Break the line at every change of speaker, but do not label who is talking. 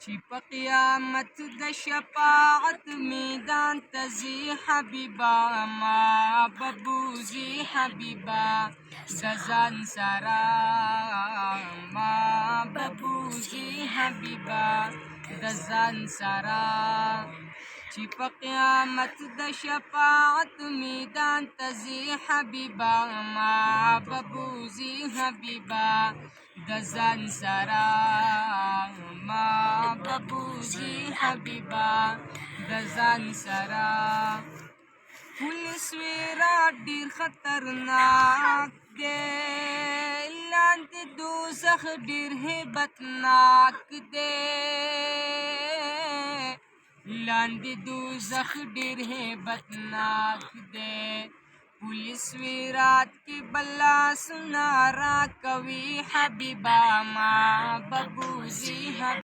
چې په قیامت د شفاعت میدان ته ځي حبیبا ما به بوځي حبیبا د ځان سره ما به بوځي حبیبا د ځان سره چې په قیامت د شفاعت میدان ته ځي حبیبا ما به بوځي حبیبا د ځان سره ما به بوځي حبیبا د ځان سره پولیس ویرات ډېر خطرناک دی لاندې دوزخ ډېر هیبتناک دی لاندې دوزخ ډېر هیبتناک دی پولیس ویرات کې بلا سنا را کوي حبیبا ما به بوځي